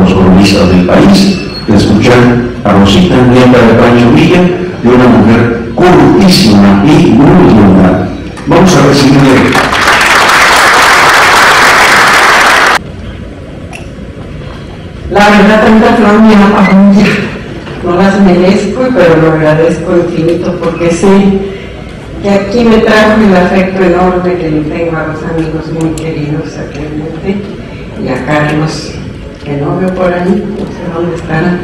los cronistas del país, de escuchar a Rosita, nieta de Pancho Villa, de una mujer cultísima y muy linda. Vamos a recibirle. La verdad, tanta flor me apabulla. No las merezco, pero lo agradezco infinito porque sé que aquí me trajo el afecto enorme que le tengo a los amigos muy queridos, a Clemente y a Carlos, que no veo por ahí, no sé dónde estarán.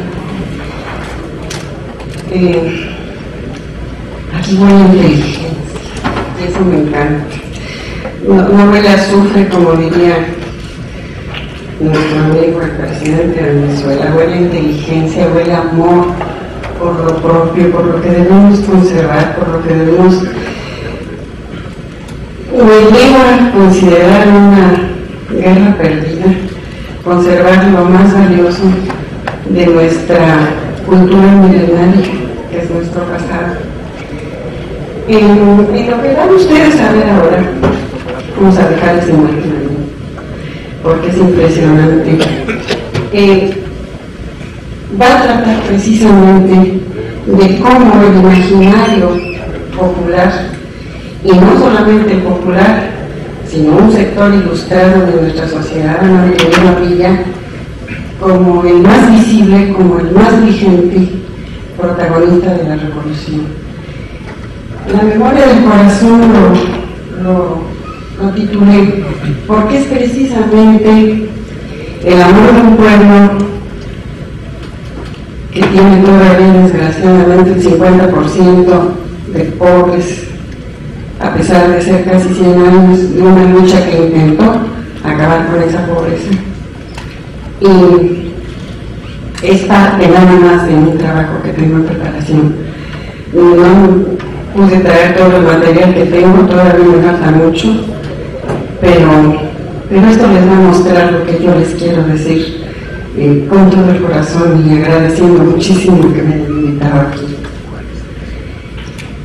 Aquí voy a inteligencia, y eso me encanta. No huele a azufre, como diría nuestro amigo el presidente de Venezuela, huele a inteligencia, huele a amor por lo propio, por lo que debemos conservar, por lo que debemos. Me lleva a considerar una guerra perdida, conservar lo más valioso de nuestra cultura milenaria, que es nuestro pasado. Y lo que van ustedes a ver ahora, vamos a dejar esa imagen ahí, porque es impresionante. Va a tratar precisamente de cómo el imaginario popular, y no solamente el popular, sino un sector ilustrado de nuestra sociedad, Ana de Villa, como el más visible, como el más vigente protagonista de la revolución. La memoria del corazón lo titulé porque es precisamente el amor de un pueblo que tiene todavía desgraciadamente el 50% de pobres, a pesar de ser casi 100 años de una lucha que intentó acabar con esa pobreza. Y es parte nada más de un trabajo que tengo en preparación. No pude traer todo el material que tengo, todavía me falta mucho, pero esto les va a mostrar lo que yo les quiero decir con todo el corazón y agradeciendo muchísimo que me hayan invitado aquí.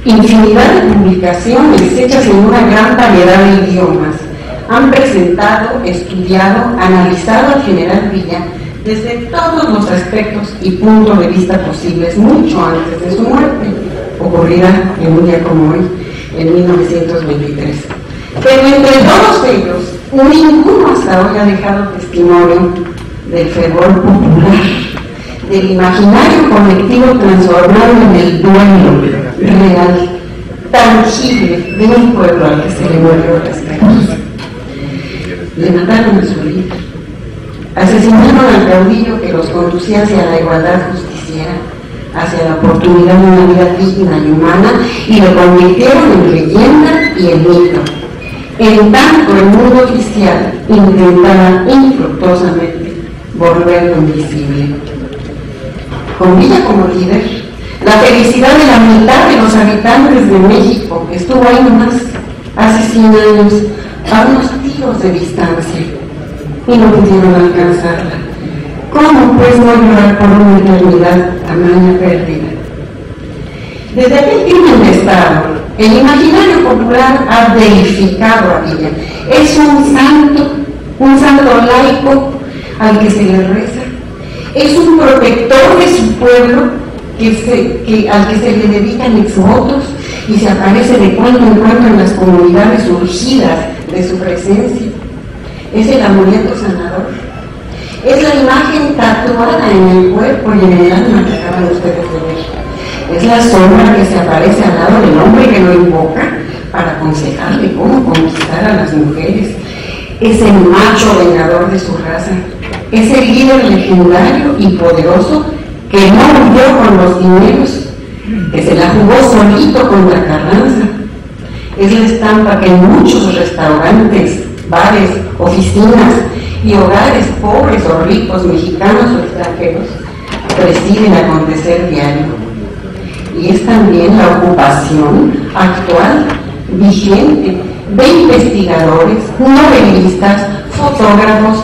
Infinidad de publicaciones hechas en una gran variedad de idiomas han presentado, estudiado, analizado al general Villa desde todos los aspectos y puntos de vista posibles, mucho antes de su muerte, ocurrida en un día como hoy, en 1923. Pero entre todos ellos, ninguno hasta hoy ha dejado testimonio del fervor popular, del imaginario colectivo transformado en el duelo real, tangible de un pueblo al que se le murió respeto. Le mataron a su líder, asesinaron al caudillo que los conducía hacia la igualdad justiciera, hacia la oportunidad de una vida digna y humana, y lo convirtieron en leyenda y en mito. En tanto el mundo oficial intentaba infructuosamente volverlo invisible. Con Villa como líder, la felicidad de la mitad de los habitantes de México estuvo ahí nomás, hace 100 años, a unos tiros de distancia, y no pudieron alcanzarla. ¿Cómo pues no llorar por una eternidad tamaña pérdida? Desde aquel crimen de Estado, el imaginario popular ha deificado a Villa. Es un santo laico al que se le reza. Es un protector de su pueblo al que se le dedican exvotos y se aparece de cuando en cuando en las comunidades surgidas de su presencia. Es el amuleto sanador. Es la imagen tatuada en el cuerpo y en el alma que acaban ustedes de ver. Es la sombra que se aparece al lado del hombre que lo invoca para aconsejarle cómo conquistar a las mujeres. Es el macho vengador de su raza. Es el líder legendario y poderoso que no huyó con los dineros, que se la jugó solito contra Carranza. Es la estampa que en muchos restaurantes, bares, oficinas y hogares pobres o ricos, mexicanos o extranjeros, preside el acontecer diario. Y es también la ocupación actual, vigente, de investigadores, novelistas, fotógrafos,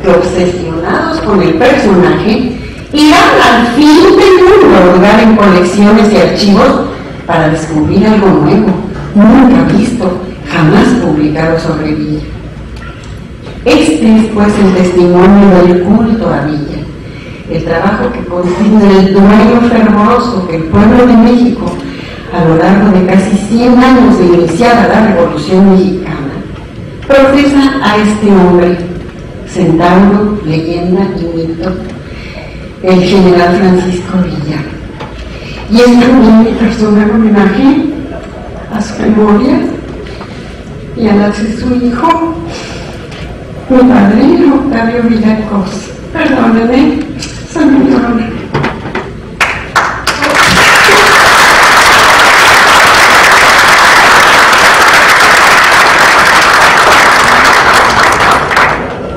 que obsesionados con el personaje, irán al fin del mundo a hurgar en colecciones y archivos para descubrir algo nuevo, nunca visto, jamás publicado sobre Villa. Este es pues el testimonio del culto a Villa, el trabajo que contiene el duelo fervoroso que el pueblo de México, a lo largo de casi 100 años de iniciada la Revolución Mexicana, profesa a este hombre, centauro, leyenda y mito, el general Francisco Villa. Y es también mi personal homenaje a su memoria y a la de su hijo, mi padrino Octavio Villacos. Perdónenme, soy muy llorona.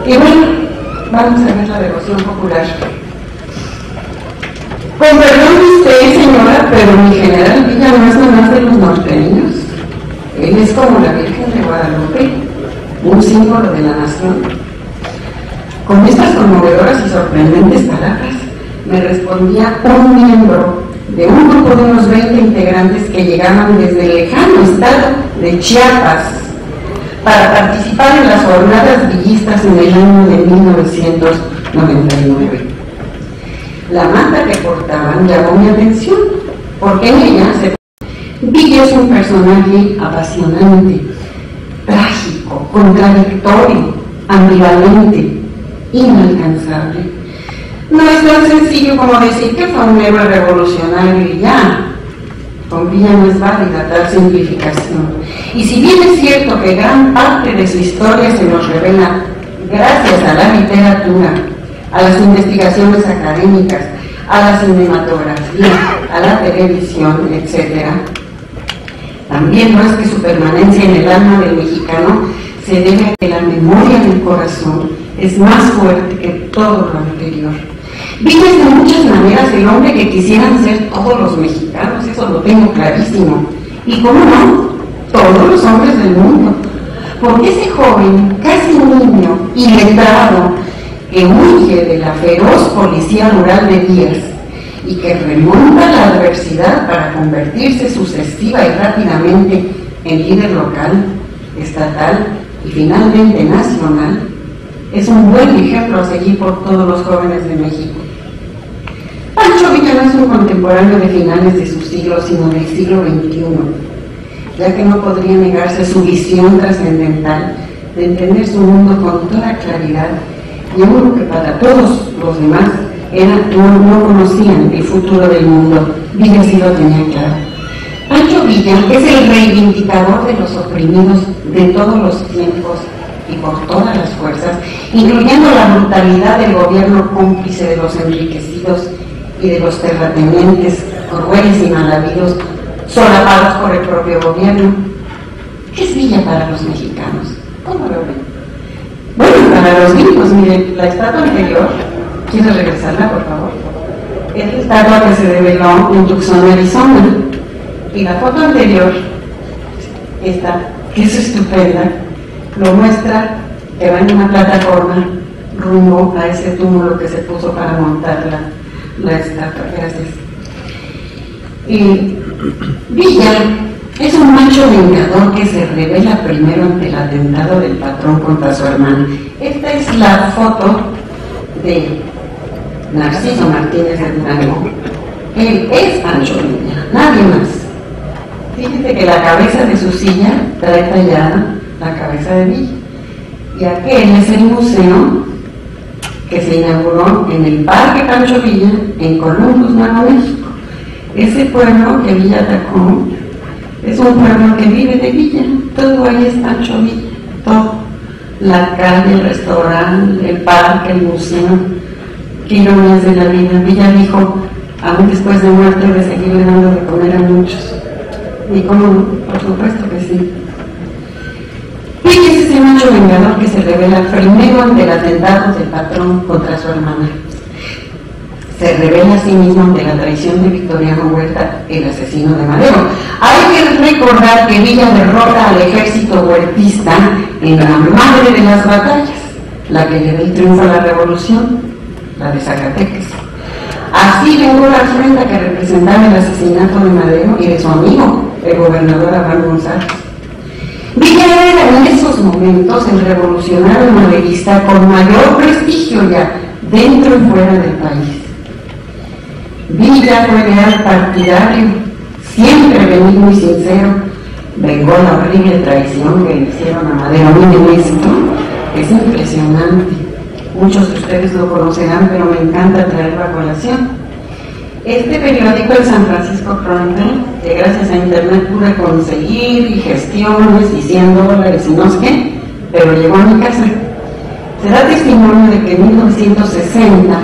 Y bueno, vamos a ver la devoción popular. Con perdón de usted, señora, pero mi general Villa no es nomás de los norteños. Él es como la Virgen de Guadalupe, un símbolo de la nación. Con estas conmovedoras y sorprendentes palabras, me respondía un miembro de un grupo de unos 20 integrantes que llegaban desde el lejano estado de Chiapas para participar en las jornadas villistas en el año de 1999. La manta que portaban llamó mi atención, porque en ella Villa es un personaje apasionante, trágico, contradictorio, ambivalente, inalcanzable. No es tan sencillo como decir que fue un héroe revolucionario y ya. Con Villa no es válida tal simplificación. Y si bien es cierto que gran parte de su historia se nos revela gracias a la literatura, a las investigaciones académicas, a la cinematografía, a la televisión, etc., también no es que su permanencia en el alma del mexicano se debe a que la memoria del corazón es más fuerte que todo lo anterior. Villa es de muchas maneras el hombre que quisieran ser todos los mexicanos, eso lo tengo clarísimo. Y cómo no, todos los hombres del mundo. Porque ese joven, casi niño, iletrado, que huye de la feroz policía rural de Díaz y que remonta la adversidad para convertirse sucesiva y rápidamente en líder local, estatal y finalmente nacional, es un buen ejemplo a seguir por todos los jóvenes de México. Pancho Villa no es un contemporáneo de finales de su siglo, sino del siglo XXI, ya que no podría negarse su visión trascendental de entender su mundo con toda claridad, y uno que para todos los demás no conocían el futuro del mundo. Villa sí lo tenía claro. Pancho Villa es el reivindicador de los oprimidos de todos los tiempos y por todas las fuerzas, incluyendo la brutalidad del gobierno cómplice de los enriquecidos y de los terratenientes crueles y malhabidos, solapados por el propio gobierno. ¿Qué es Villa para los mexicanos? ¿Cómo lo ven? Bueno, para los gringos, miren, la estatua anterior, ¿quieres regresarla, por favor? Es la estatua que se reveló en Tucson, Arizona. Y la foto anterior, esta, que es estupenda, lo muestra que va en una plataforma rumbo a ese túmulo que se puso para montar la estatua. Gracias. Y Villa es un macho vengador que se revela primero ante el atentado del patrón contra su hermana. Esta es la foto de Narciso Martínez de Durango. Él es Pancho Villa, nadie más. Fíjate que la cabeza de su silla trae tallada la cabeza de Villa. Y aquel es el museo que se inauguró en el Parque Pancho Villa, en Columbus, Nuevo México. Ese pueblo que Villa atacó es un pueblo que vive de Villa. Todo ahí es Pancho Villa, todo. La calle, el restaurante, el parque, el museo. Qué ironías de la vida. Villa dijo, aún después de muerte, de seguirle dando de comer a muchos. Y cómo, por supuesto que sí. Villa es ese macho vengador que se revela primero ante el atentado del patrón contra su hermana. Se revela a sí mismo ante la traición de Victoriano Huerta, el asesino de Madero. Hay que recordar que Villa derrota al ejército huertista en la madre de las batallas, la que le dio el triunfo a la revolución, la de Zacatecas. Así vengó la afrenta que representaba el asesinato de Madero y de su amigo, el gobernador Abraham González. Villa era en esos momentos el revolucionario maderista con mayor prestigio ya dentro y fuera del país. Villa fue leal partidario, siempre benigno y sincero, vengó la horrible traición que le hicieron a Madero. Miren esto, es impresionante. Muchos de ustedes lo conocerán, pero me encanta traerlo a colación. Este periódico, el San Francisco Chronicle, que gracias a internet pude conseguir y gestiones y $100 y no sé qué, pero llegó a mi casa. Se da testimonio de que en 1960,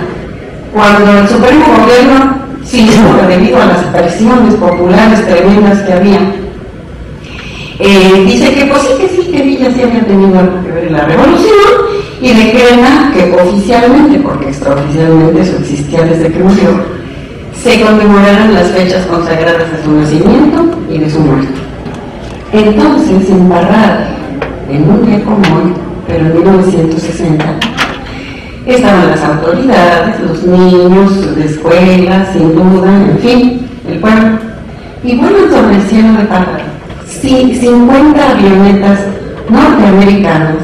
cuando el Supremo Gobierno, sí, debido a las presiones populares tremendas que había, dice que pues sí, que Villa sí había tenido algo que ver en la revolución y decreta que oficialmente, porque extraoficialmente eso existía desde que murió, se conmemoraran las fechas consagradas de su nacimiento y de su muerte. Entonces, embarrada en un día como hoy, pero en 1960, estaban las autoridades, los niños de escuela, sin duda, en fin, el pueblo. Y vuelan sobre el cielo de Parral 50 avionetas norteamericanas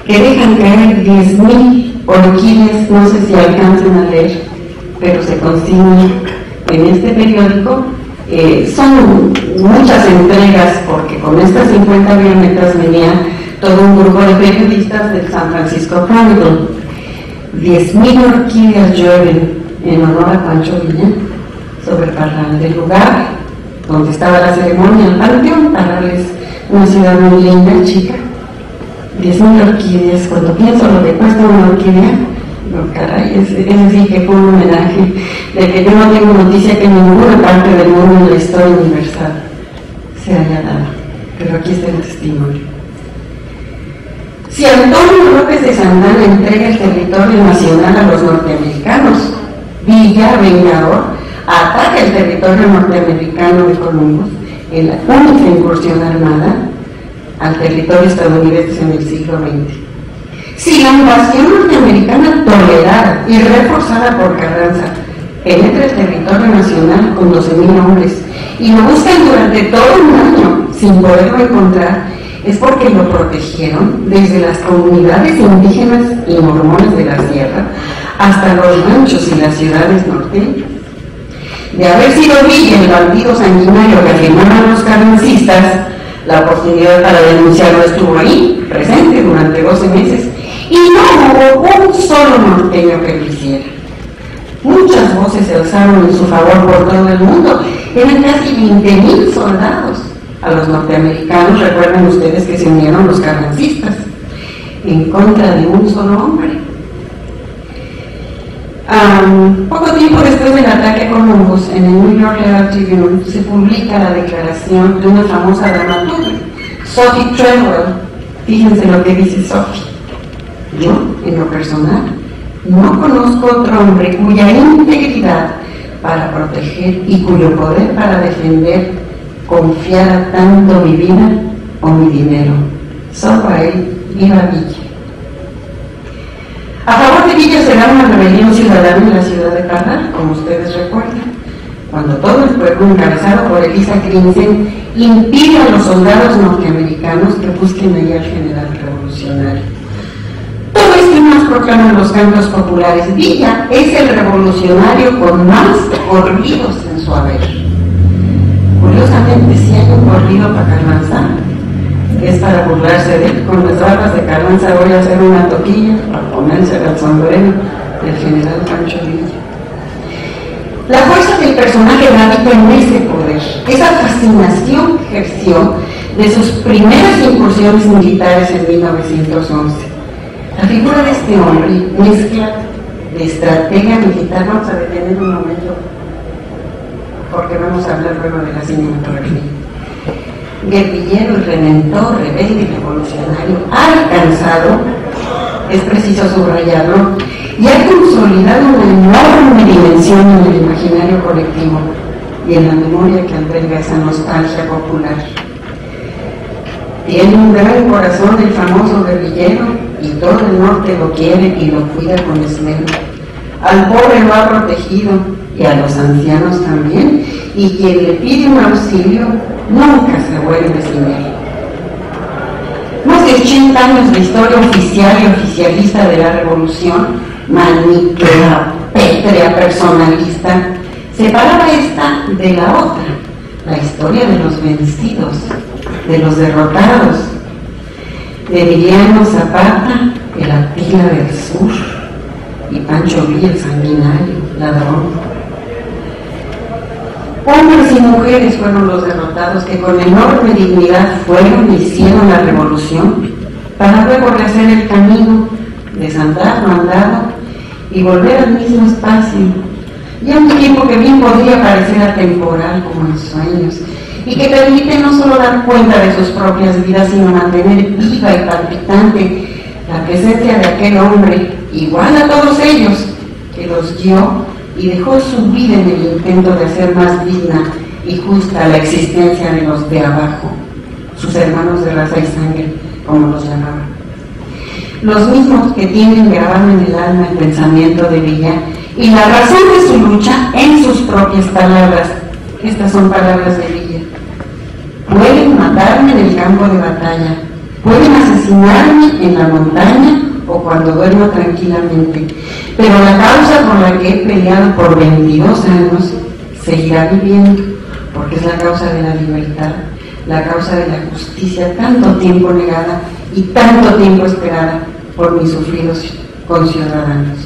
que dejan caer 10,000 orquídeas, no sé si alcancen a leer, pero se consigna en este periódico. Son muchas entregas porque con estas 50 avionetas venía todo un grupo de periodistas del San Francisco Chronicle. 10,000 orquídeas llueven en honor a Pancho Villa sobre Parral. Del lugar donde estaba la ceremonia, el Panteón. Parral es una ciudad muy linda, chica. 10,000 orquídeas. Cuando pienso lo que cuesta una orquídea, no, caray, es decir, que fue un homenaje de que yo no tengo noticia que en ninguna parte del mundo en la historia universal se haya dado. Pero aquí está el testimonio. Si Antonio López de Santana entrega el territorio nacional a los norteamericanos, Villa, vengador, ataca el territorio norteamericano de Columbus en la única incursión armada al territorio estadounidense en el siglo XX. Si la invasión norteamericana tolerada y reforzada por Carranza penetra el territorio nacional con 12,000 hombres y lo buscan durante todo un año sin poderlo encontrar, es porque lo protegieron desde las comunidades indígenas y mormones de la sierra hasta los ranchos y las ciudades norteñas. De haber sido Villa el bandido sanguinario que afirmaban los carrancistas, la oportunidad para denunciarlo estuvo ahí, presente durante 12 meses, y no hubo un solo norteño que lo hiciera. Muchas voces se alzaron en su favor por todo el mundo. Eran casi 20,000 soldados. A los norteamericanos, recuerden ustedes que se unieron los carrancistas en contra de un solo hombre. Poco tiempo después del ataque a Columbus, en el New York Herald Tribune se publica la declaración de una famosa dramaturga, Sophie Treadwell. Fíjense lo que dice Sophie. Yo, en lo personal, no conozco otro hombre cuya integridad para proteger y cuyo poder para defender confiara tanto mi vida o mi dinero. Solo a él, viva Villa. A favor de Villa se da una rebelión ciudadana en la ciudad de Parral, como ustedes recuerdan, cuando todo el pueblo, encabezado por Elisa Crimson, impide a los soldados norteamericanos que busquen allí al general revolucionario. Todo esto y más proclaman los cantos populares. Villa es el revolucionario con más corridos en su haber. Curiosamente, si hay un corrido para Carranza, es para burlarse de él. Con las barbas de Carranza voy a hacer una toquilla para ponerse al sombrero del general Pancho Villa. La fuerza del personaje radica en ese poder, esa fascinación que ejerció de sus primeras incursiones militares en 1911. La figura de este hombre mezcla de estratega militar. Vamos a detener un momento porque vamos a hablar luego de la cinematografía. Guerrillero y redentor, rebelde y revolucionario, ha alcanzado, es preciso subrayarlo, y ha consolidado una enorme dimensión en el imaginario colectivo y en la memoria que alberga esa nostalgia popular. Tiene un gran corazón el famoso guerrillero y todo el norte lo quiere y lo cuida con esmero. Al pobre lo ha protegido y a los ancianos también, y quien le pide un auxilio nunca se vuelve sin él. Más de 80 años de historia oficial y oficialista de la revolución, maniquea, pétrea personalista, separaba esta de la otra, la historia de los vencidos, de los derrotados, de Emiliano Zapata, el Atila del Sur, y Pancho Villa, el sanguinario, ladrón. Hombres y mujeres fueron los derrotados que con enorme dignidad fueron y hicieron la revolución para luego rehacer el camino, desandar lo andado y volver al mismo espacio, y a un tiempo que bien podría parecer atemporal como en sueños, y que permite no solo dar cuenta de sus propias vidas, sino mantener viva y palpitante la presencia de aquel hombre, igual a todos ellos, que los guió y dejó su vida en el intento de hacer más digna y justa la existencia de los de abajo, sus hermanos de raza y sangre, como los llamaban. Los mismos que tienen grabado en el alma el pensamiento de Villa y la razón de su lucha en sus propias palabras. Estas son palabras de Villa. Pueden matarme en el campo de batalla, pueden asesinarme en la montaña o cuando duermo tranquilamente, pero la causa por la que he peleado por 22 años seguirá viviendo, porque es la causa de la libertad, la causa de la justicia tanto tiempo negada y tanto tiempo esperada por mis sufridos conciudadanos.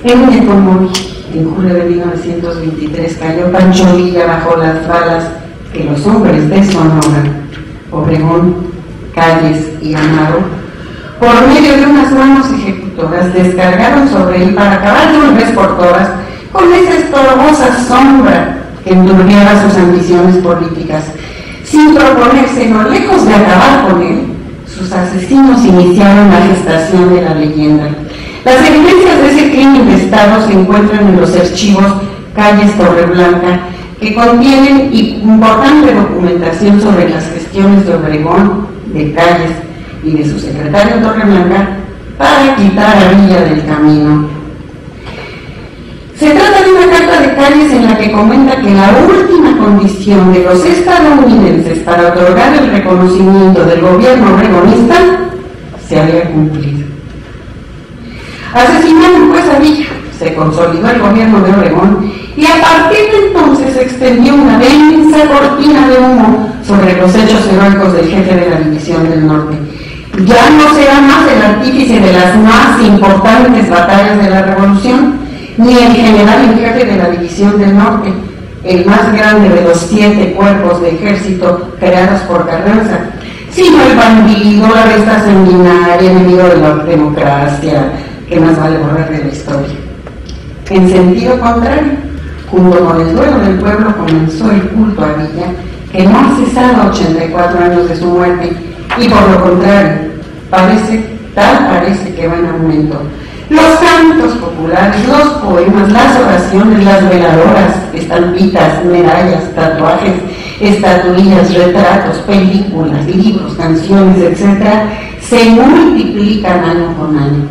En un ecomóvil, en julio de 1923, cayó Pancho Villa bajo las balas que los hombres de Sonora, Obregón, Calles y Amaro, por medio de unas manos ejecutoras, descargaron sobre él para acabar de una vez por todas con esa estorbosa sombra que enturbiaba sus ambiciones políticas. Sin proponérselo, lejos de acabar con él, sus asesinos iniciaron la gestación de la leyenda. Las evidencias de ese crimen de Estado se encuentran en los archivos Calles Torreblanca, que contienen importante documentación sobre las gestiones de Obregón, de Calles y de su secretario Torreblanca para quitar a Villa del camino. Se trata de una carta de Calles en la que comenta que la última condición de los estadounidenses para otorgar el reconocimiento del gobierno obregonista se había cumplido. Asesinaron pues a Villa, se consolidó el gobierno de Obregón y a partir de entonces se extendió una densa cortina de humo sobre los hechos heroicos del jefe de la División del Norte. Ya no será más el artífice de las más importantes batallas de la Revolución, ni el general en jefe de la División del Norte, el más grande de los 7 cuerpos de ejército creados por Carranza, sino el bandidor de esta sanguinaria, enemigo de la democracia, que más vale borrar de la historia. En sentido contrario, junto con el duelo del pueblo comenzó el culto a Villa, que no ha cesado a 84 años de su muerte, y por lo contrario, parece que va en aumento. Los cantos populares, los poemas, las oraciones, las veladoras, estampitas, medallas, tatuajes, estatuillas, retratos, películas, libros, canciones, etc., se multiplican año con año.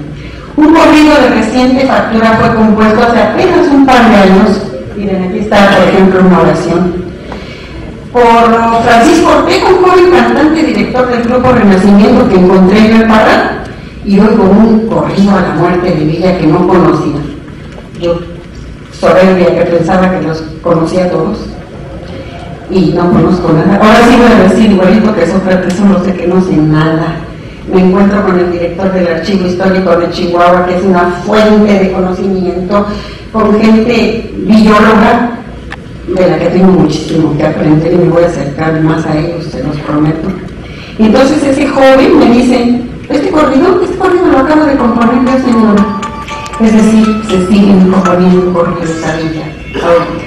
Un corrido de reciente factura fue compuesto hace apenas un par de años, miren, aquí está, por ejemplo, una oración, por Francisco Ortega, un joven cantante director del grupo Renacimiento que encontré en el Parral, y oigo un corrido a la muerte de Villa que no conocía. Yo, soberbia, que pensaba que los conocía a todos, y no conozco nada. Ahora sí voy a decir, igualito que Sócrates, solo sé que no sé nada. Me encuentro con el director del Archivo Histórico de Chihuahua, que es una fuente de conocimiento, con gente bióloga, de la que tengo muchísimo que aprender y me voy a acercar más a ellos, se los prometo. Y entonces ese joven me dice, este corrido lo acabo de componer yo, señora. Es decir, se siguen componiendo corridos a Villa ahorita.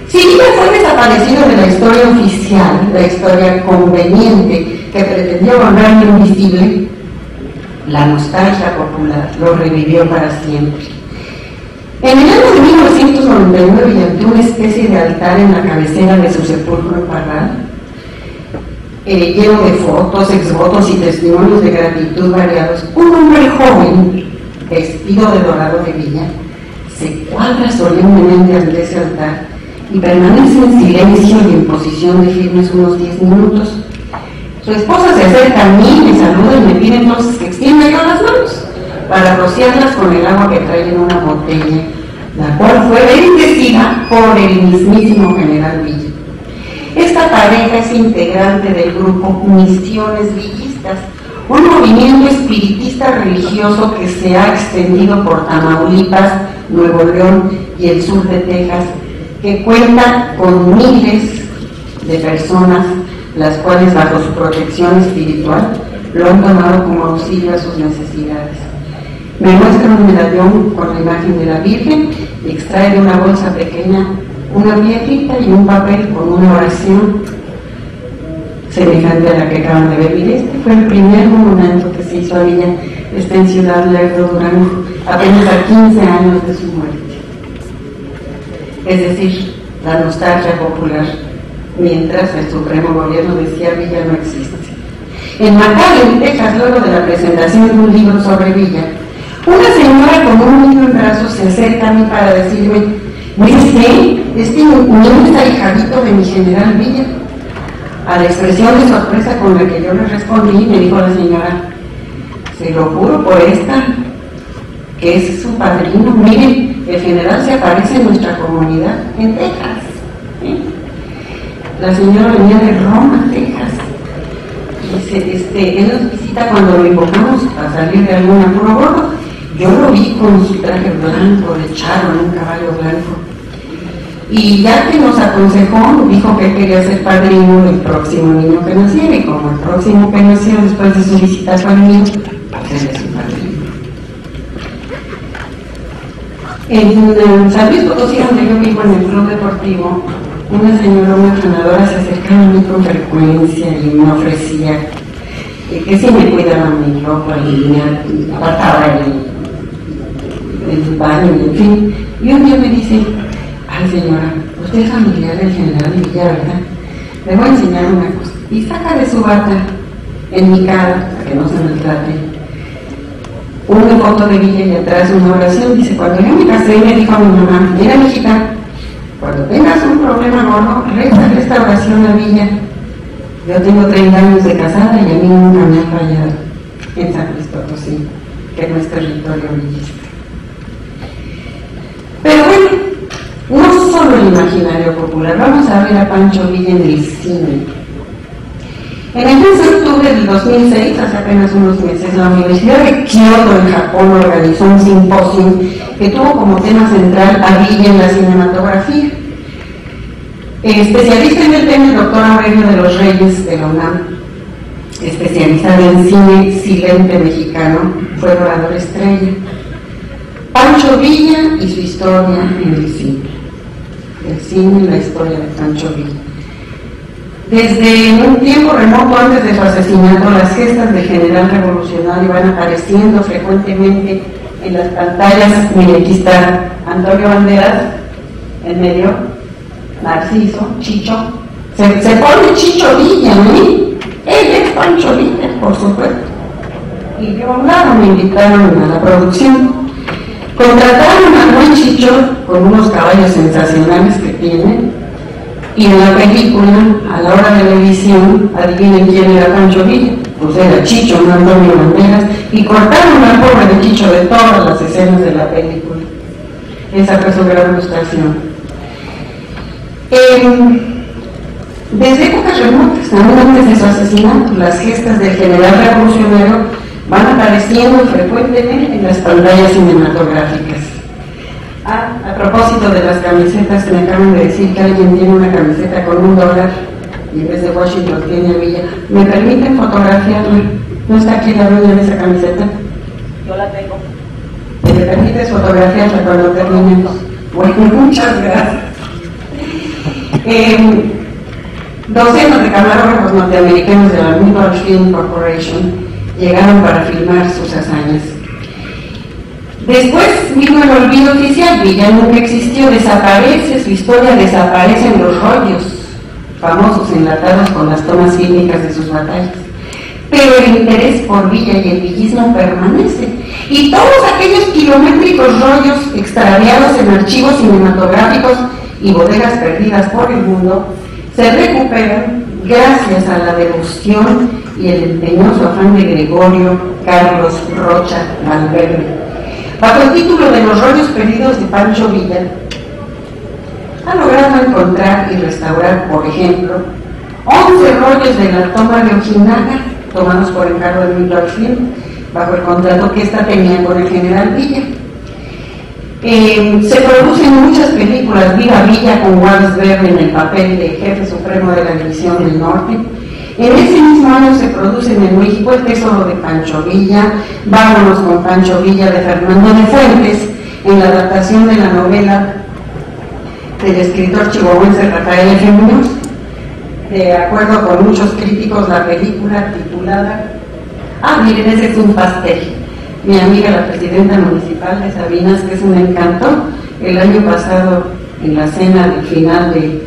Si Villa fue desaparecido de la historia oficial, la historia conveniente que pretendió volverlo invisible, la nostalgia popular lo revivió para siempre. En el año de 1999, y ante una especie de altar en la cabecera de su sepulcro en Parral, lleno de fotos, exvotos y testimonios de gratitud variados, un hombre joven, vestido de dorado de Villa, se cuadra solemnemente ante ese altar y permanece en silencio y en posición de firmes unos 10 minutos. Su esposa se acerca a mí, me saluda y me pide entonces que extienda yo las manos. para rociarlas con el agua que trae en una botella, la cual fue bendecida por el mismísimo general Villa. Esta pareja es integrante del grupo Misiones Villistas, un movimiento espiritista religioso que se ha extendido por Tamaulipas, Nuevo León y el sur de Texas, que cuenta con miles de personas, las cuales bajo su protección espiritual lo han tomado como auxilio a sus necesidades. Me muestra un medallón con la imagen de la Virgen y extrae de una bolsa pequeña una piedrita y un papel con una oración semejante a la que acaban de ver. Este fue el primer monumento que se hizo a Villa, está en Ciudad Lerdo, Durango, apenas a 15 años de su muerte. Es decir, la nostalgia popular, mientras el Supremo Gobierno decía Villa no existe. En McAllen, Texas, luego de la presentación de un libro sobre Villa, una señora con un niño en brazos se acerca a mí para decirme: ¿mire usted? Este niño está hijadito de mi general Villa. A la expresión de sorpresa con la que yo le respondí, me dijo la señora: se lo juro por esta, que es su padrino. Mire, el general se aparece en nuestra comunidad, en Texas. La señora venía de Roma, Texas. Y él nos visita cuando lo invocamos a salir de algún apuro gordo. Yo lo vi con su traje blanco, de charro, en un caballo blanco. Y ya que nos aconsejó, dijo que quería ser padrino del próximo niño que naciera. Y como el próximo que nació después de su visita conmigo, pues él es su padrino. En San Luis Potosí, donde yo vivo, en el club deportivo, una señora, una entrenadora, se acercaba a mí con frecuencia y me ofrecía que si me cuidaba mi ropa y me apartaba el baño, y en fin. Y un día me dice: ay señora, usted es familiar del general Villa, ¿verdad? Le voy a enseñar una cosa. Y saca de su bata, en mi cara, para que no se me trate, una foto de Villa y atrás una oración. Dice: cuando yo me casé, me dijo a mi mamá: mira, mijita, cuando tengas un problema gordo, reza esta oración a Villa. Yo tengo 30 años de casada y a mí nunca me ha fallado en San Luis Potosí, que no es territorio villista. Pero bueno, no solo el imaginario popular, vamos a ver a Pancho Villa en el cine. En el mes de octubre del 2006, hace apenas unos meses, la Universidad de Kyoto en Japón organizó un simposio que tuvo como tema central a Villa en la cinematografía. Especialista en el tema, el doctor Aurelio de los Reyes de la UNAM, especializado en cine silente mexicano, fue orador estrella. Pancho Villa y su historia en el cine. El cine y la historia de Pancho Villa. Desde un tiempo remoto antes de su asesinato, las gestas del general revolucionario van apareciendo frecuentemente en las pantallas. Mire, aquí está Antonio Banderas, en medio, Narciso, Chicho. Se pone Chicho Villa, ¿no? Él es Pancho Villa, por supuesto. Y yo a un lado me invitaron a la producción. Contrataron a buen Chicho con unos caballos sensacionales que tiene. Y en la película, a la hora de la edición, adivinen quién era Pancho Villa. Pues era Chicho, no Antonio Banderas. Y cortaron al pobre de Chicho de todas las escenas de la película. Esa fue su gran frustración. Desde épocas remotas, aún antes de su asesinato, las gestas del general revolucionario van apareciendo frecuentemente en las pantallas cinematográficas. A propósito de las camisetas, me acaban de decir que alguien tiene una camiseta con $1 y en vez de Washington tiene a Villa. ¿Me permiten fotografiarla? ¿No está aquí la dueña de esa camiseta? Yo la tengo. ¿Me permites fotografiarla cuando terminemos? Bueno, muchas gracias. Docenas de camarógrafos norteamericanos de la Midway Film Corporation llegaron para filmar sus hazañas. Después vino el olvido oficial. Villa nunca existió, desaparece, su historia desaparece en los rollos famosos enlatados con las tomas fílmicas de sus batallas. Pero el interés por Villa y el villismo permanece, y todos aquellos kilométricos rollos extraviados en archivos cinematográficos y bodegas perdidas por el mundo se recuperan gracias a la devoción y el empeñoso afán de Gregorio Carlos Rocha Valverde. Bajo el título de Los rollos perdidos de Pancho Villa, ha logrado encontrar y restaurar, por ejemplo, 11 rollos de la toma de Ojinaga, tomados por encargo de Milton Film, bajo el contrato que ésta tenía con el general Villa. Se producen muchas películas: Viva Villa, con Wallace Beery en el papel de jefe supremo de la División del Norte. En ese mismo año se produce en México El tesoro de Pancho Villa, Vámonos con Pancho Villa, de Fernando de Fuentes, en la adaptación de la novela del escritor chihuahuense Rafael F. Muñoz. De acuerdo con muchos críticos, la película titulada miren, ese es un pastel. Mi amiga, la presidenta municipal de Sabinas, que es un encanto, el año pasado, en la cena del final de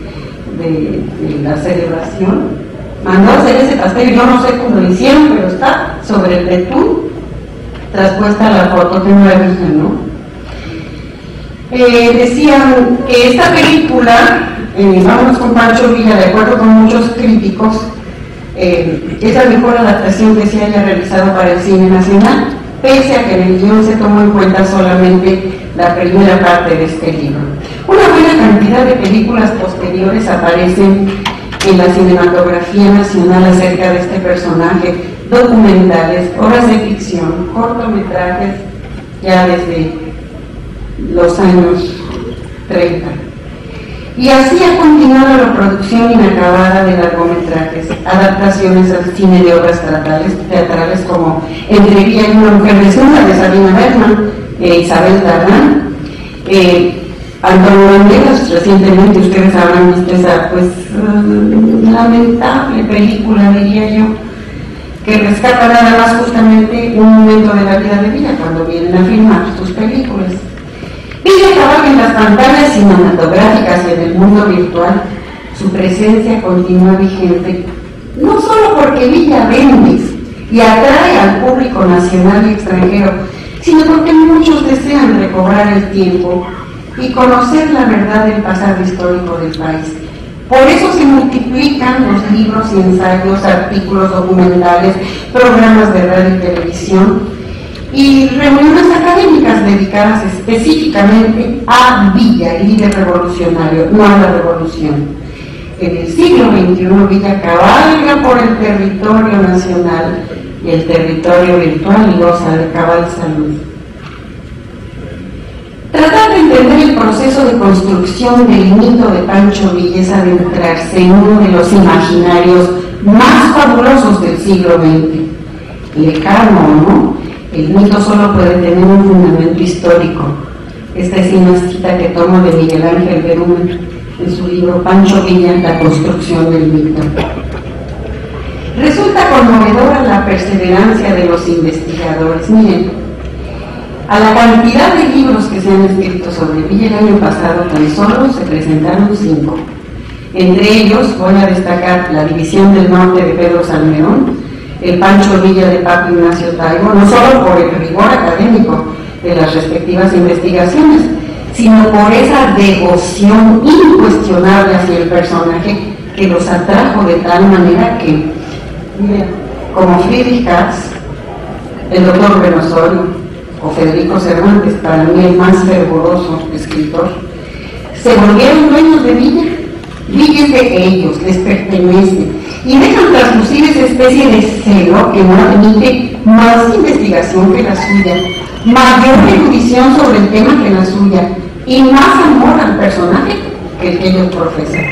la celebración, mandó a hacer ese pastel. Yo no sé cómo lo hicieron, pero está sobre el betún traspuesta la foto de una villa, ¿no? Decían que esta película, Vámonos con Pancho Villa, de acuerdo con muchos críticos, es la mejor adaptación que se haya realizado para el cine nacional, pese a que en el guión se tomó en cuenta solamente la primera parte de este libro. Una buena cantidad de películas posteriores aparecen en la cinematografía nacional acerca de este personaje: documentales, obras de ficción, cortometrajes, ya desde los años 30. Y así ha continuado la producción inacabada de largometrajes, adaptaciones al cine de obras teatrales como Entre Villa y una mujer desnuda, de Sabina Berman, Isabel Darán, Antonio Banderas. Recientemente ustedes habrán visto esa lamentable película, diría yo, que rescata nada más justamente un momento de la vida de Villa cuando vienen a filmar sus películas. Villa trabaja en las pantallas cinematográficas y en el mundo virtual. Su presencia continúa vigente, no solo porque Villa vende y atrae al público nacional y extranjero, sino porque muchos desean recobrar el tiempo y conocer la verdad del pasado histórico del país. Por eso se multiplican los libros y ensayos, artículos documentales, programas de radio y televisión, y reuniones académicas dedicadas específicamente a Villa, el líder revolucionario, no a la revolución. En el siglo XXI, Villa cabalga por el territorio nacional y el territorio virtual y goza de cabal salud. Tratar de entender el proceso de construcción del mito de Pancho Villa es adentrarse en uno de los imaginarios más fabulosos del siglo XX. Lejano o no, el mito solo puede tener un fundamento histórico. Esta es una cita que tomo de Miguel Ángel Berumen en su libro Pancho Villa, la construcción del mito. Resulta conmovedora la perseverancia de los investigadores. Miren, a la cantidad de libros que se han escrito sobre Villa el año pasado, tan solo se presentaron 5. Entre ellos voy a destacar La División del Norte de Pedro Salmerón, El Pancho Villa de Paco Ignacio Taibo, no solo por el rigor académico de las respectivas investigaciones, sino por esa devoción incuestionable hacia el personaje que los atrajo de tal manera que, mira, como Friedrich Katz, el doctor Renosorio o Federico Cervantes, para mí el más fervoroso escritor, se volvieron dueños de Villa. Villa es de ellos, les pertenece, y dejan traslucir esa especie de celo que no admite más investigación que la suya, mayor erudición sobre el tema que la suya, y más amor al personaje que el que ellos profesan.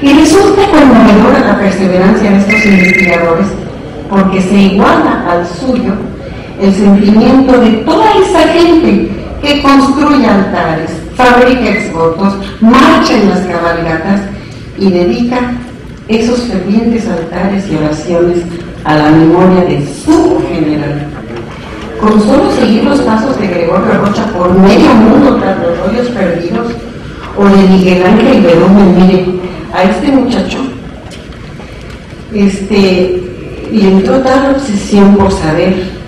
Y resulta conmovedora la perseverancia de estos investigadores, porque se iguala al suyo el sentimiento de toda esa gente que construye altares, fabrica exvotos, marcha en las cabalgatas y dedica esos fervientes altares y oraciones a la memoria de su general. Con solo seguir los pasos de Gregorio Rocha por medio mundo tras los rollos perdidos, o de Miguel Ángel Berumen, mire, a este muchacho le entró tal obsesión por saber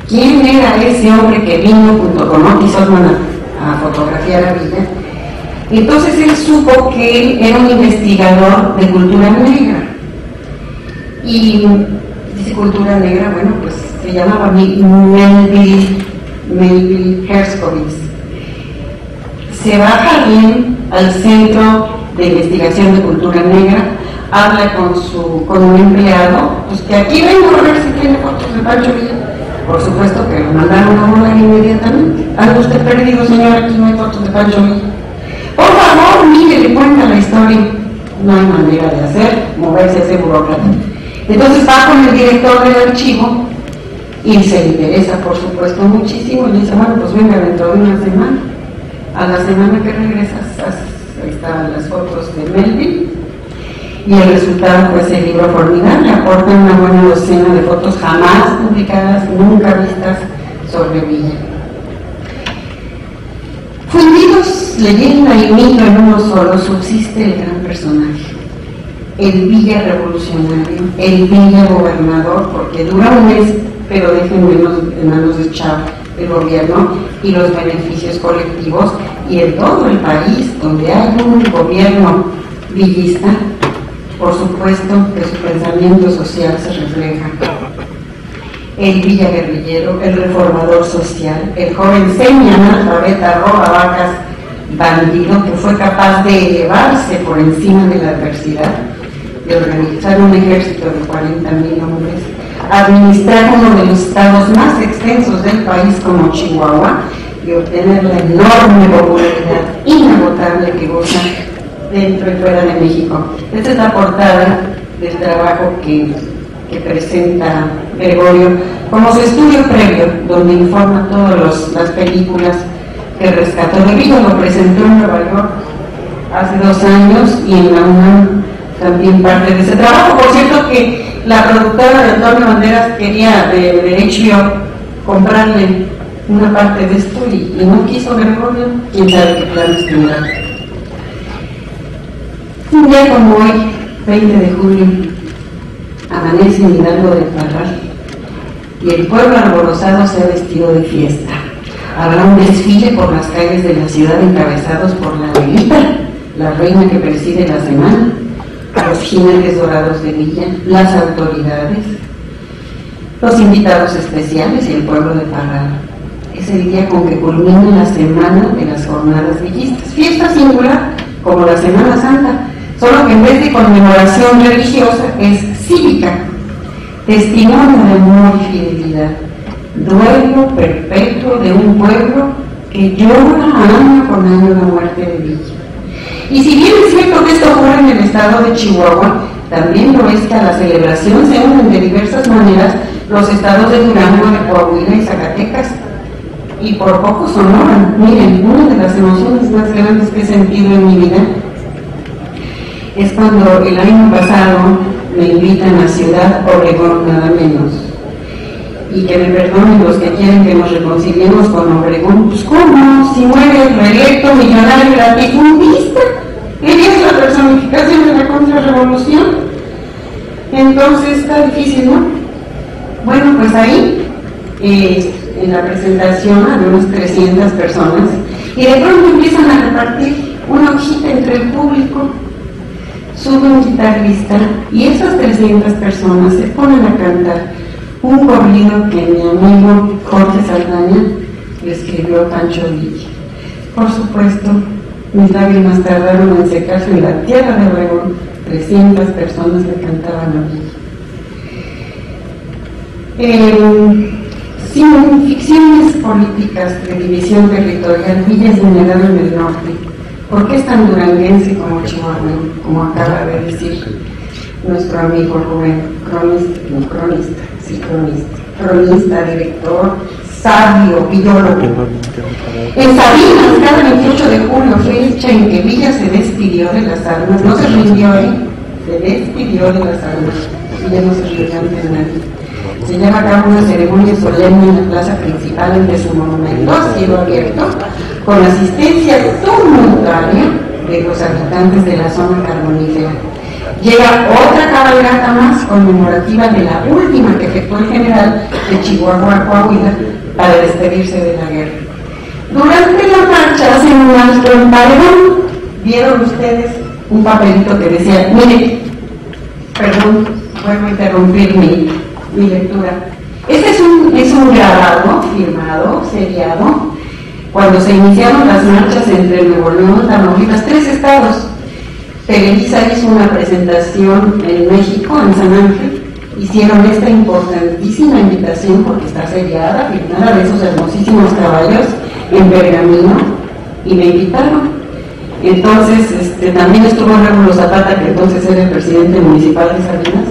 quién era ese hombre que vino junto con Otis Osman a fotografiar a Villa. Entonces él supo que él era un investigador de cultura negra Y dice cultura negra, bueno, pues se llamaba Melville Herskovitz. Se baja bien al Centro de Investigación de Cultura Negra, habla con un empleado, pues que aquí vengo a ver si tiene fotos de Pancho Villa. Por supuesto que lo mandaron a volar inmediatamente. ¿Anda usted perdido, señor? Aquí no hay fotos de Pancho Villa. Por favor, mire, le cuenta la historia. No hay manera de moverse ese burócrata. Entonces va con el director del archivo y se le interesa, por supuesto, muchísimo. Y le dice, bueno, pues venga dentro de una semana. A la semana que regresas, ahí estaban las fotos de Melville. Y el resultado fue ese libro formidable, aporta una buena docena de fotos jamás publicadas, nunca vistas sobre Villa. Fundidos, leyenda y mito en uno solo, subsiste el gran personaje, el Villa revolucionario, el Villa gobernador, porque dura un mes, pero deja en manos de Chávez el gobierno y los beneficios colectivos, y en todo el país donde hay un gobierno villista, por supuesto que su pensamiento social se refleja. El Villa guerrillero, el reformador social, el joven semi-analfabeta, robavacas, bandido, que fue capaz de elevarse por encima de la adversidad, de organizar un ejército de 40,000 hombres, administrar uno de los estados más extensos del país como Chihuahua y obtener la enorme popularidad inagotable que goza dentro y fuera de México. Esta es la portada del trabajo que presenta Gregorio como su estudio previo, donde informa todas las películas que rescató de Villa. Lo presentó en Nueva York hace 2 años y en la UNAM también parte de ese trabajo. Por cierto que la productora de Antonio Banderas quería de HBO comprarle una parte de esto y no quiso Gregorio, quién sabe qué planes tendrá. Un día como hoy, 20 de julio, amanece en Hidalgo del Parral y el pueblo alborozado se ha vestido de fiesta. Habrá un desfile por las calles de la ciudad encabezados por la Adelita, la reina que preside la semana, los jinetes dorados de Villa, las autoridades, los invitados especiales y el pueblo de Parral. Es el día con que culmina la semana de las jornadas villistas. Fiesta singular, como la Semana Santa, solo que en vez de conmemoración religiosa es cívica, testimonio de amor y fidelidad, duelo perpetuo de un pueblo que llora año con año la muerte de Villa. Y si bien es cierto que esto ocurre en el estado de Chihuahua, también lo es que a la celebración se unen de diversas maneras los estados de Durango, de Coahuila y Zacatecas, y por poco Sonora. Miren, una de las emociones más grandes que he sentido en mi vida es cuando el año pasado me invitan a Ciudad Obregón, nada menos. Y que me perdonen los que quieren que nos reconciliemos con Obregón. Pues ¿cómo? Si muere el reelecto millonario latifundista, él es la personificación de la contrarrevolución. Entonces está difícil, ¿no? Bueno, pues ahí, en la presentación, había unas 300 personas, y de pronto empiezan a repartir una hojita entre el público. Sube un guitarrista y esas 300 personas se ponen a cantar un corrido que mi amigo Jorge Saldaña le escribió a Pancho Villa. Por supuesto, mis lágrimas tardaron en secarse en la tierra de Obregón. 300 personas le cantaban a Villa. Sin ficciones políticas de división territorial, Villa es vulnerado en el norte. ¿Por qué es tan duranguense como chihuahueño, como acaba de decir nuestro amigo Rubén? Cronista, director, sabio, biólogo. En Sabinas, cada 28 de julio, fecha en que Villa se despidió de las armas, no se rindió se despidió de las armas, Villa no se rindió ante nadie. Se lleva a cabo una ceremonia solemne en la plaza principal ante su monumento a cielo abierto, con asistencia tumultuaria de los habitantes de la zona carbonífera. Llega otra cabalgata más conmemorativa de la última que efectuó el general de Chihuahua a Coahuila para despedirse de la guerra. Durante la marcha hacen un alto en paredón. ¿Vieron ustedes un papelito que decía, mire, perdón, vuelvo a interrumpir mi lectura. Este es un grabado, firmado, seriado, cuando se iniciaron las marchas entre Nuevo León, Tamaulipas, 3 estados. Televisa hizo una presentación en México, en San Ángel. Hicieron esta importantísima invitación porque está seriada, firmada, de esos hermosísimos caballos en pergamino, y me invitaron. Entonces, también estuvo Rómulo Zapata, que entonces era el presidente municipal de Sabinas,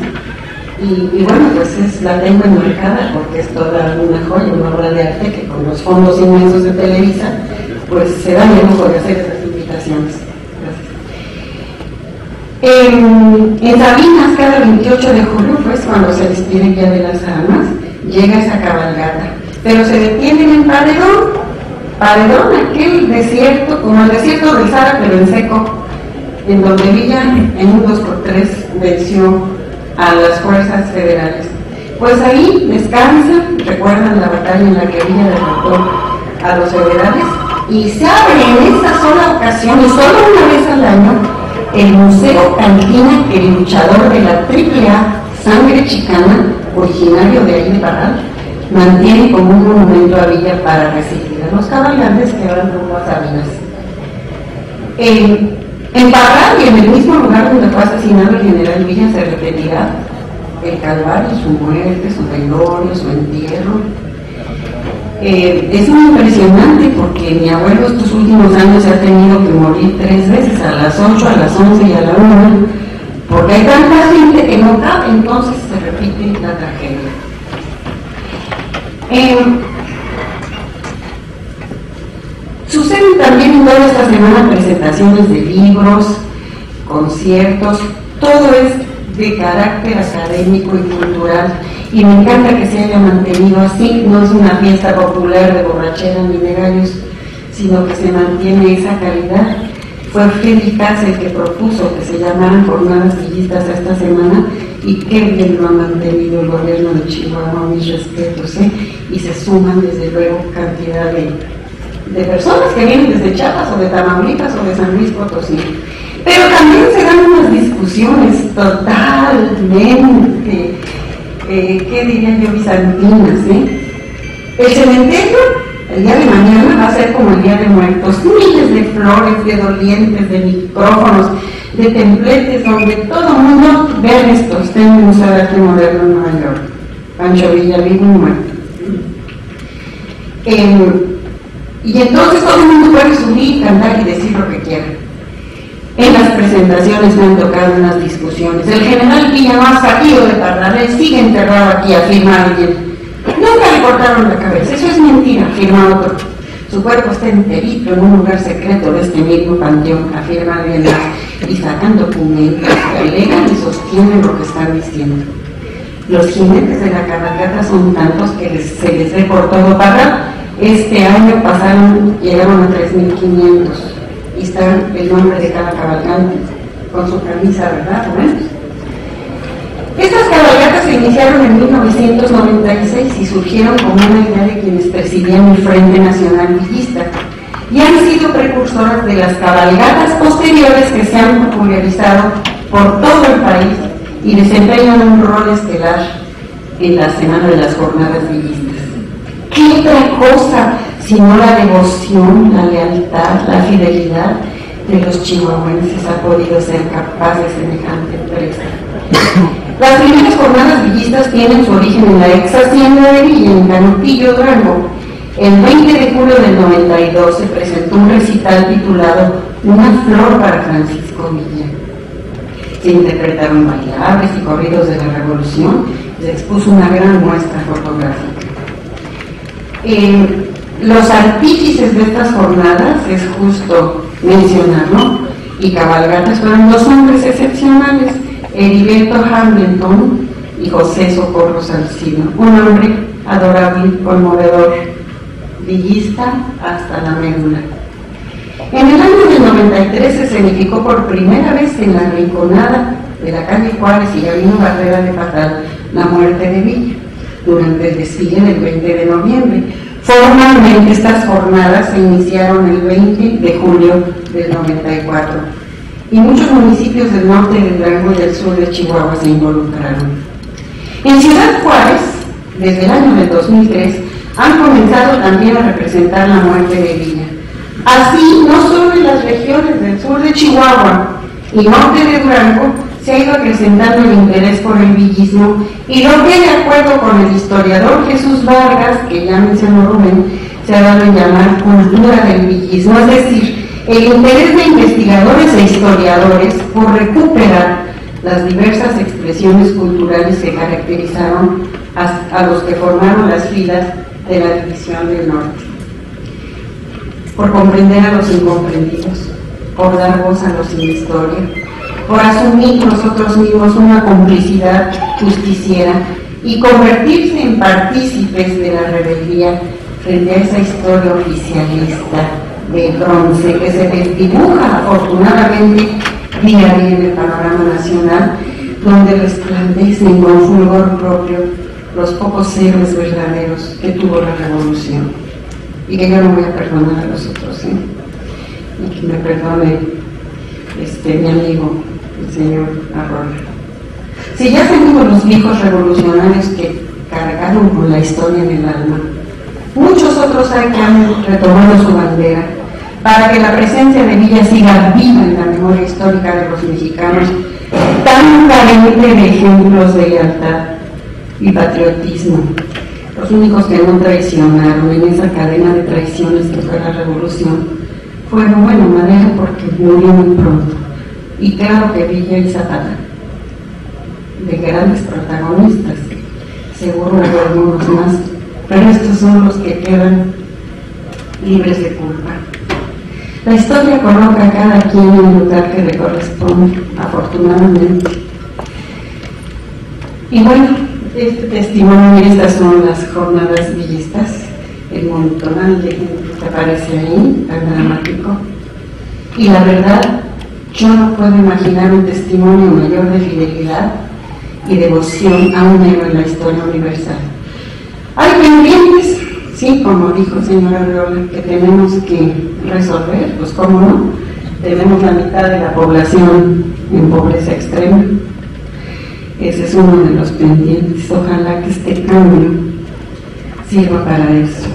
y bueno, pues la tengo enmarcada porque es toda una joya, una obra de arte que con los fondos inmensos de Televisa, pues se da el lujo de hacer estas invitaciones. En Sabinas, cada 28 de julio, pues cuando se despide ya de las armas, llega esa cabalgata, pero se detienen en Paredón, aquel desierto, como el desierto del Sahara, pero en seco, en donde Villa en un 2x3 venció a las fuerzas federales. Pues ahí descansan, recuerdan la batalla en la que Villa derrotó a los federales, y se abre en esa sola ocasión, y solo una vez al año, el Museo Cantina, el luchador de la AAA Sangre Chicana, originario de ahí de Parral, mantiene como un monumento a Villa para recibir a los cabalgantes que van rumbo a Sabinas. En Parral y en el mismo lugar donde fue asesinado el general Villa se repetirá el calvario, su muerte, su velorio, su entierro. Es muy impresionante porque mi abuelo estos últimos años se ha tenido que morir 3 veces, a las 8, a las 11 y a la 1, porque hay tanta gente que no cabe, entonces se repite la tragedia. Suceden también en toda esta semana presentaciones de libros, conciertos, todo es de carácter académico y cultural, y me encanta que se haya mantenido así. No es una fiesta popular de borrachera ni de gallos, sino que se mantiene esa calidad. Fue Friedrich Katz el que propuso que se llamaran jornadas villistas a esta semana, y qué bien lo ha mantenido el gobierno de Chihuahua, mis respetos, y se suman desde luego cantidad de personas que vienen desde Chiapas o de Tamaulipas o de San Luis Potosí. Pero también se dan unas discusiones totalmente, ¿qué diría yo, bizantinas? El cementerio, el día de mañana, va a ser como el Día de Muertos, miles de flores, de dolientes, de micrófonos, de templetes, donde todo el mundo, vean esto, está en el Museo de Arte Moderno en Nueva York, Pancho Villa, vivo y muerto. Y entonces todo el mundo puede subir, cantar y decir lo que quiera. En las presentaciones me han tocado unas discusiones. El general Villa, más fatido de Parral, sigue enterrado aquí, afirma alguien. Nunca le cortaron la cabeza, eso es mentira, afirma otro. Su cuerpo está enterito en un lugar secreto de este mismo panteón, afirma alguien más, y sacan documentos que alegan y sostienen lo que están diciendo. Los jinetes de la cabalgata son tantos que se les ve por todo Parral. Este año llegaron a 3.500 y está el nombre de cada cabalgante con su camisa, ¿verdad? ¿No? Estas cabalgatas se iniciaron en 1996 y surgieron como una idea de quienes presidían el Frente Nacional Villista, y han sido precursoras de las cabalgatas posteriores que se han popularizado por todo el país y desempeñan un rol estelar en la Semana de las Jornadas Villistas. ¿Qué otra cosa sino la devoción, la lealtad, la fidelidad de los chihuahuenses ha podido ser capaz de semejante empresa? Las primeras jornadas villistas tienen su origen en la ex hacienda de Villa, en Canutillo, Durango. El 20 de julio del 92 se presentó un recital titulado Una flor para Francisco Villa. Se interpretaron bailables y corridos de la Revolución, se expuso una gran muestra fotográfica. Los artífices de estas jornadas, es justo mencionarlo, y cabalgatas, fueron 2 hombres excepcionales, Heriberto Hamilton y José Socorro Salcido, un hombre adorable, conmovedor, villista hasta la médula. En el año del 93 se escenificó por primera vez en la rinconada de la calle Juárez y Gabino Barrera de Parral la muerte de Villa, durante el desfile del 20 de noviembre. Formalmente estas jornadas se iniciaron el 20 de julio del 94. y muchos municipios del norte de Durango y del sur de Chihuahua se involucraron. En Ciudad Juárez, desde el año del 2003, han comenzado también a representar la muerte de Villa. Así, no solo en las regiones del sur de Chihuahua y norte de Durango se ha ido acrecentando el interés por el villismo, y lo que, de acuerdo con el historiador Jesús Vargas, que ya mencionó Rubén, se ha dado en llamar cultura del villismo, es decir, el interés de investigadores e historiadores por recuperar las diversas expresiones culturales que caracterizaron a los que formaron las filas de la División del Norte, por comprender a los incomprendidos, por dar voz a los sin historia, por asumir nosotros mismos una complicidad justiciera y convertirse en partícipes de la rebeldía frente a esa historia oficialista de bronce que se desdibuja afortunadamente día a día en el panorama nacional, donde resplandecen con fulgor propio los pocos héroes verdaderos que tuvo la revolución, y que yo no voy a perdonar a los otros, y que me perdone mi amigo el señor Arroyo. Si ya tenemos los viejos revolucionarios que cargaron con la historia en el alma, muchos otros hay que han retomado su bandera para que la presencia de Villa siga viva en la memoria histórica de los mexicanos, tan carente de ejemplos de lealtad y patriotismo. Los únicos que no traicionaron en esa cadena de traiciones que fue la revolución fueron, bueno, Madero porque murió muy pronto, y claro que Villa y Zapata, de grandes protagonistas, seguro hubo algunos más, pero estos son los que quedan libres de culpa. La historia coloca a cada quien en el lugar que le corresponde, afortunadamente. Y bueno, este testimonio, estas son las jornadas villistas, el montonal de gente que aparece ahí, tan dramático. Y la verdad, yo no puedo imaginar un testimonio mayor de fidelidad y devoción a un héroe en la historia universal. Hay pendientes, sí, como dijo el señor Arreola, que tenemos que resolver, pues cómo no, tenemos la mitad de la población en pobreza extrema. Ese es uno de los pendientes. Ojalá que este cambio sirva para eso.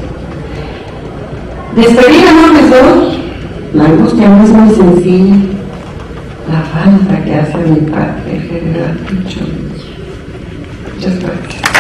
Despedida no les doy. La angustia no es muy sencilla. La falta que hace mi padre, el general Pichón. Muchas gracias.